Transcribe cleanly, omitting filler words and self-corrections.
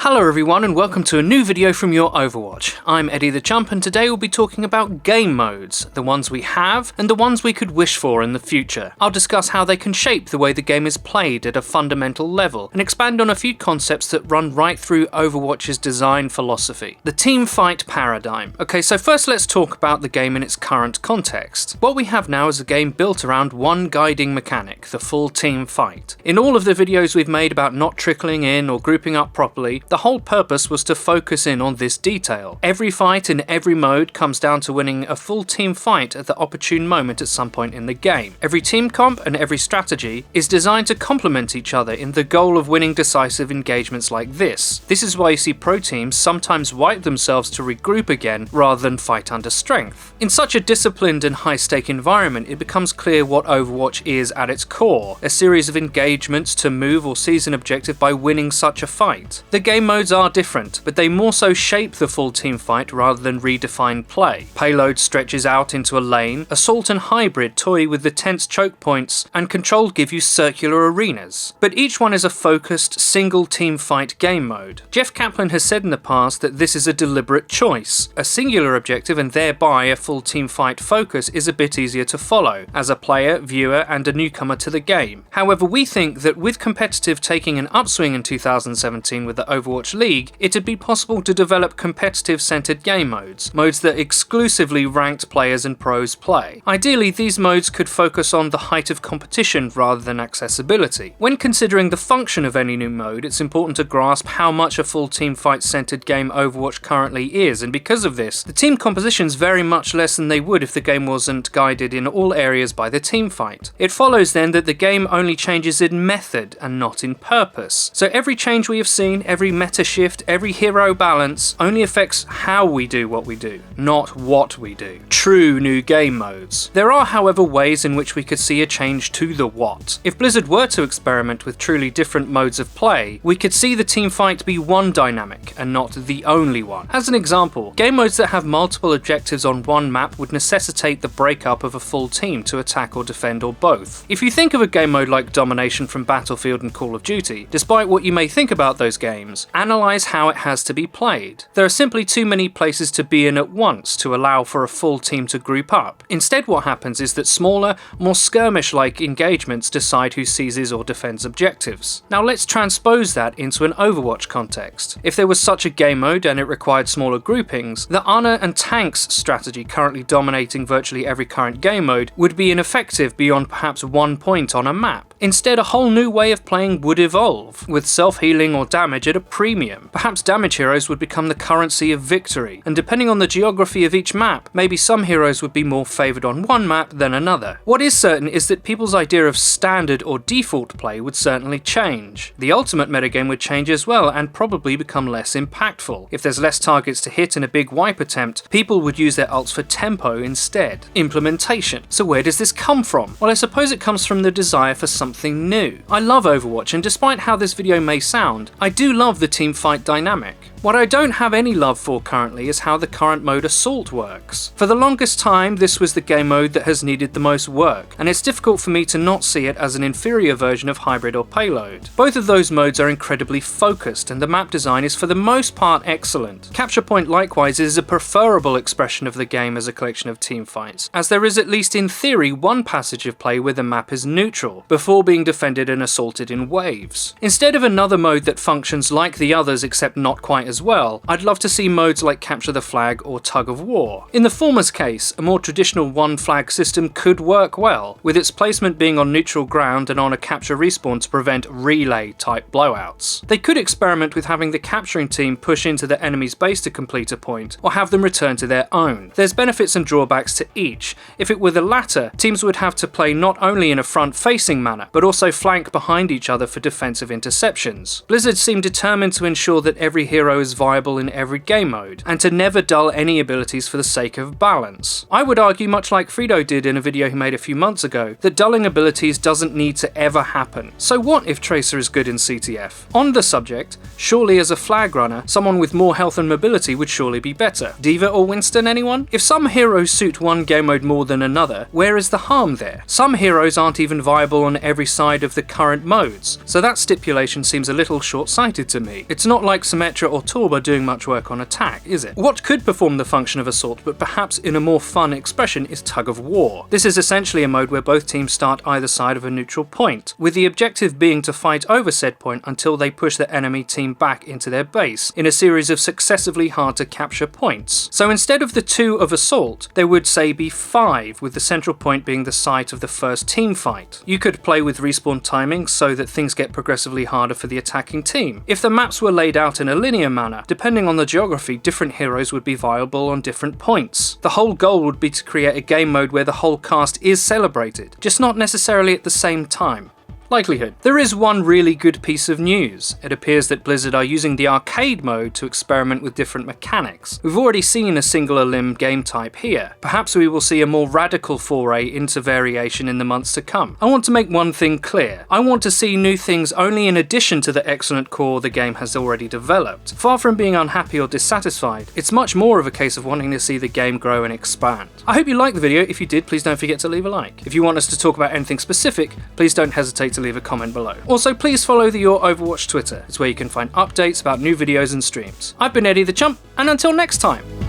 Hello everyone and welcome to a new video from Your Overwatch. I'm Eddie the Chump and today we'll be talking about game modes, the ones we have and the ones we could wish for in the future. I'll discuss how they can shape the way the game is played at a fundamental level and expand on a few concepts that run right through Overwatch's design philosophy. The team fight paradigm. Okay, so first let's talk about the game in its current context. What we have now is a game built around one guiding mechanic, the full team fight. In all of the videos we've made about not trickling in or grouping up properly, the whole purpose was to focus in on this detail. Every fight in every mode comes down to winning a full team fight at the opportune moment at some point in the game. Every team comp and every strategy is designed to complement each other in the goal of winning decisive engagements like this. This is why you see pro teams sometimes wipe themselves to regroup again rather than fight under strength. In such a disciplined and high-stake environment, it becomes clear what Overwatch is at its core, a series of engagements to move or seize an objective by winning such a fight. The game modes are different, but they more so shape the full team fight rather than redefine play. Payload stretches out into a lane, Assault and Hybrid toy with the tense choke points, and Control give you circular arenas. But each one is a focused, single team fight game mode. Jeff Kaplan has said in the past that this is a deliberate choice. A singular objective and thereby a full team fight focus is a bit easier to follow, as a player, viewer, and a newcomer to the game. However, we think that with competitive taking an upswing in 2017 with the Overwatch League, it'd be possible to develop competitive-centered game modes that exclusively ranked players and pros play. Ideally, these modes could focus on the height of competition rather than accessibility. When considering the function of any new mode, it's important to grasp how much a full team fight-centered game Overwatch currently is, and because of this, the team compositions vary much less than they would if the game wasn't guided in all areas by the team fight. It follows then that the game only changes in method and not in purpose. So every change we have seen, every meta shift, every hero balance only affects how we do what we do, not what we do. True new game modes. There are, however, ways in which we could see a change to the what. If Blizzard were to experiment with truly different modes of play, we could see the team fight be one dynamic and not the only one. As an example, game modes that have multiple objectives on one map would necessitate the breakup of a full team to attack or defend or both. If you think of a game mode like Domination from Battlefield and Call of Duty, despite what you may think about those games, analyze how it has to be played. There are simply too many places to be in at once to allow for a full team to group up. Instead, what happens is that smaller, more skirmish-like engagements decide who seizes or defends objectives. Now let's transpose that into an Overwatch context. If there was such a game mode and it required smaller groupings, the Ana and Tanks strategy currently dominating virtually every current game mode would be ineffective beyond perhaps 1 point on a map. Instead, a whole new way of playing would evolve, with self-healing or damage at a premium. Perhaps damage heroes would become the currency of victory, and depending on the geography of each map, maybe some heroes would be more favoured on one map than another. What is certain is that people's idea of standard or default play would certainly change. The ultimate metagame would change as well and probably become less impactful. If there's less targets to hit in a big wipe attempt, people would use their ults for tempo instead. Implementation. So where does this come from? Well, I suppose it comes from the desire for something new. I love Overwatch, and despite how this video may sound, I do love the team fight dynamic. What I don't have any love for currently is how the current mode Assault works. For the longest time, this was the game mode that has needed the most work, and it's difficult for me to not see it as an inferior version of Hybrid or Payload. Both of those modes are incredibly focused, and the map design is for the most part excellent. Capture Point likewise is a preferable expression of the game as a collection of team fights, as there is at least in theory one passage of play where the map is neutral, before being defended and assaulted in waves. Instead of another mode that functions like the others except not quite as well, I'd love to see modes like Capture the Flag or Tug of War. In the former's case, a more traditional one flag system could work well, with its placement being on neutral ground and on a capture respawn to prevent relay type blowouts. They could experiment with having the capturing team push into the enemy's base to complete a point, or have them return to their own. There's benefits and drawbacks to each. If it were the latter, teams would have to play not only in a front-facing manner, but also flank behind each other for defensive interceptions. Blizzard seemed determined to ensure that every hero is viable in every game mode, and to never dull any abilities for the sake of balance. I would argue, much like FREEDO did in a video he made a few months ago, that dulling abilities doesn't need to ever happen. So what if Tracer is good in CTF? On the subject, surely as a flag runner, someone with more health and mobility would surely be better. D.Va or Winston, anyone? If some heroes suit one game mode more than another, where is the harm there? Some heroes aren't even viable on every side of the current modes, so that stipulation seems a little short-sighted to me. me. It's not like Symmetra or Torba doing much work on attack, is it? What could perform the function of Assault, but perhaps in a more fun expression, is Tug of War. This is essentially a mode where both teams start either side of a neutral point, with the objective being to fight over said point until they push the enemy team back into their base, in a series of successively hard to capture points. So instead of the 2 of Assault, there would say be 5, with the central point being the site of the first team fight. You could play with respawn timing so that things get progressively harder for the attacking team. If the maps were laid out in a linear manner, depending on the geography, different heroes would be viable on different points. The whole goal would be to create a game mode where the whole cast is celebrated, just not necessarily at the same time. Likelihood. There is one really good piece of news. It appears that Blizzard are using the arcade mode to experiment with different mechanics. We've already seen a singular limb game type here. Perhaps we will see a more radical foray into variation in the months to come. I want to make one thing clear. I want to see new things only in addition to the excellent core the game has already developed. Far from being unhappy or dissatisfied, it's much more of a case of wanting to see the game grow and expand. I hope you liked the video. If you did, please don't forget to leave a like. If you want us to talk about anything specific, please don't hesitate to leave a comment below. Also, please follow the Your Overwatch Twitter. It's where you can find updates about new videos and streams. I've been Eddie the Chump, and until next time.